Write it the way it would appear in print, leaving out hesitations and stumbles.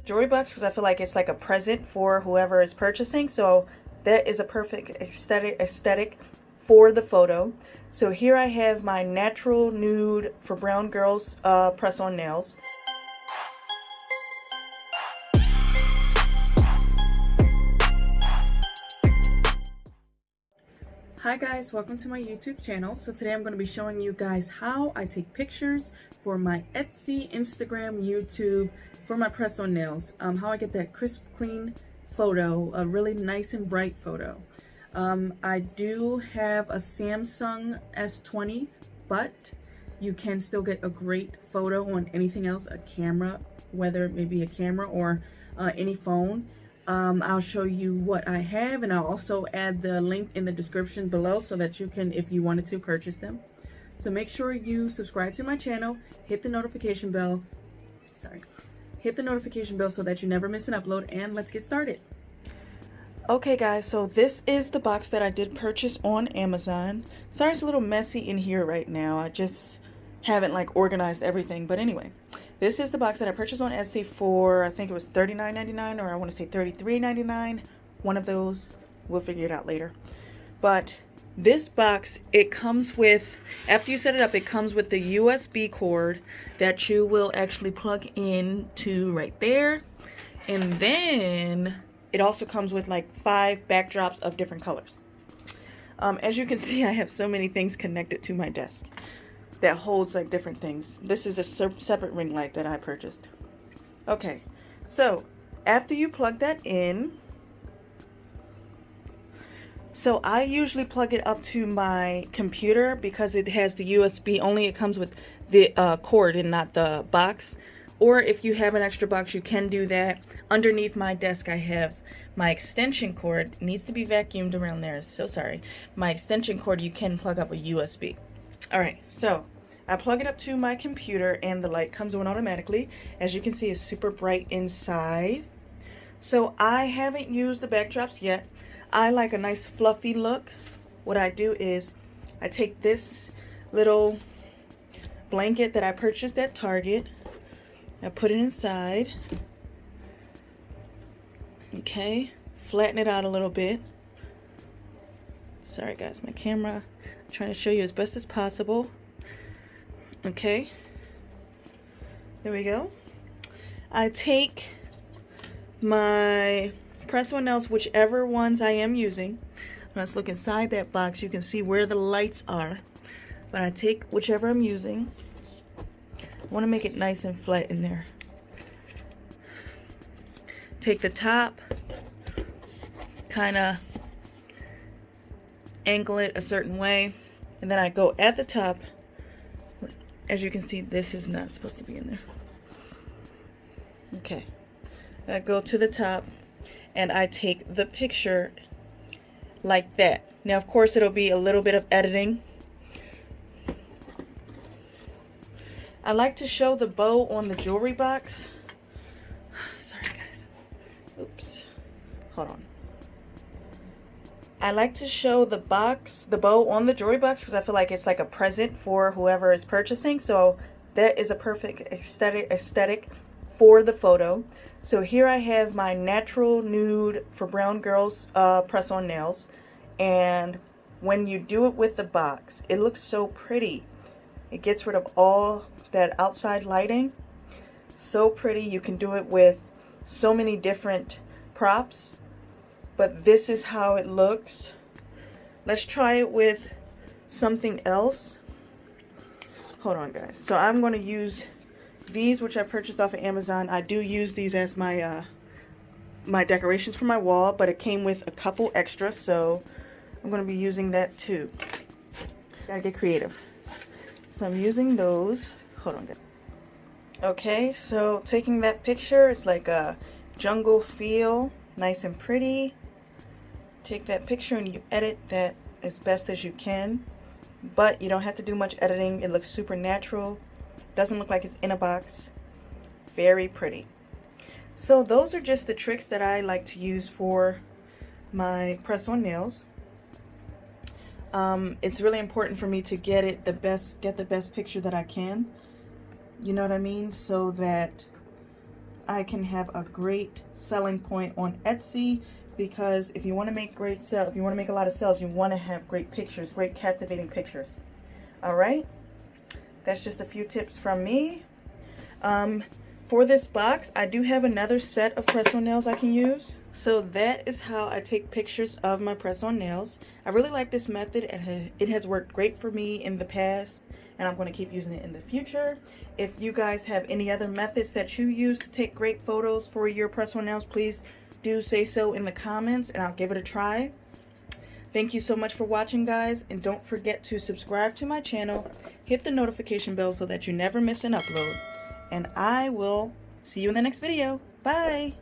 jewelry box because I feel like it's like a present for whoever is purchasing. So that is a perfect aesthetic for the photo. So here I have my natural nude for brown girls press-on nails. Hi guys, welcome to my YouTube channel. So today I'm going to be showing you guys how I take pictures for my Etsy, Instagram, YouTube, for my press-on nails. How I get that crisp, clean photo, a really nice and bright photo. I do have a Samsung S20, but you can still get a great photo on anything else, a camera, whether it may be a camera or any phone. I'll show you what I have, and I'll also add the link in the description below so that you can, if you wanted to, purchase them. So make sure you subscribe to my channel, hit the notification bell, hit the notification bell so that you never miss an upload, and let's get started. Okay guys, so this is the box that I did purchase on Amazon. Sorry it's a little messy in here right now. I just haven't like organized everything, but anyway. This is the box that I purchased on Etsy for, I think it was $39.99, or I want to say $33.99. One of those. We'll figure it out later. But this box, it comes with, after you set it up, it comes with the USB cord that you will actually plug in to right there. And then it also comes with like 5 backdrops of different colors. As you can see, I have so many things connected to my desk that holds like different things. This is a separate ring light that I purchased. Okay, so after you plug that in, so I usually plug it up to my computer because it has the USB only. It comes with the cord and not the box. Or if you have an extra box, you can do that. Underneath my desk, I have my extension cord. It needs to be vacuumed around there. So sorry. My extension cord, you can plug up a USB. Alright, so I plug it up to my computer and the light comes on automatically. As you can see, it's super bright inside. So I haven't used the backdrops yet. I like a nice fluffy look. What I do is I take this little blanket that I purchased at Target. I put it inside. Okay, flatten it out a little bit. Sorry guys, my camera. I'm trying to show you as best as possible. Okay, there we go. I take my press-on nails, whichever ones I am using. Let's look inside that box. You can see where the lights are. But I take whichever I'm using. I want to make it nice and flat in there. Take the top, kind of angle it a certain way, and then I go at the top. As you can see, this is not supposed to be in there. Okay, I go to the top and I take the picture like that. Now of course it'll be a little bit of editing. I like to show the bow on the jewelry box. Sorry guys. Oops. Hold on. I like to show the bow on the jewelry box because I feel like it's like a present for whoever is purchasing. So that is a perfect aesthetic for the photo. So here I have my natural nude for brown girls press-on nails. And when you do it with the box, it looks so pretty. It gets rid of all that outside lighting. So pretty. You can do it with so many different props. But this is how it looks. Let's try it with something else. Hold on guys. So I'm going to use these, which I purchased off of Amazon. I do use these as my my decorations for my wall, but it came with a couple extras, so I'm going to be using that too. Gotta get creative. So I'm using those. Hold on guys. Okay, so taking that picture, it's like a jungle feel, nice and pretty. Take that picture and you edit that as best as you can, but you don't have to do much editing. It looks super natural. Doesn't look like it's in a box. Very pretty. So those are just the tricks that I like to use for my press-on nails. It's really important for me to get the best picture that I can. You know what I mean? So that I can have a great selling point on Etsy, because if you want to make great sales, if you want to make a lot of sales, you want to have great pictures, great captivating pictures. All right, that's just a few tips from me. For this box, I do have another set of press-on nails I can use. So that is how I take pictures of my press-on nails. I really like this method, and it has worked great for me in the past, and I'm going to keep using it in the future. If you guys have any other methods that you use to take great photos for your press-on nails, please do say so in the comments, and I'll give it a try. Thank you so much for watching, guys, and don't forget to subscribe to my channel, hit the notification bell so that you never miss an upload, and I will see you in the next video. Bye!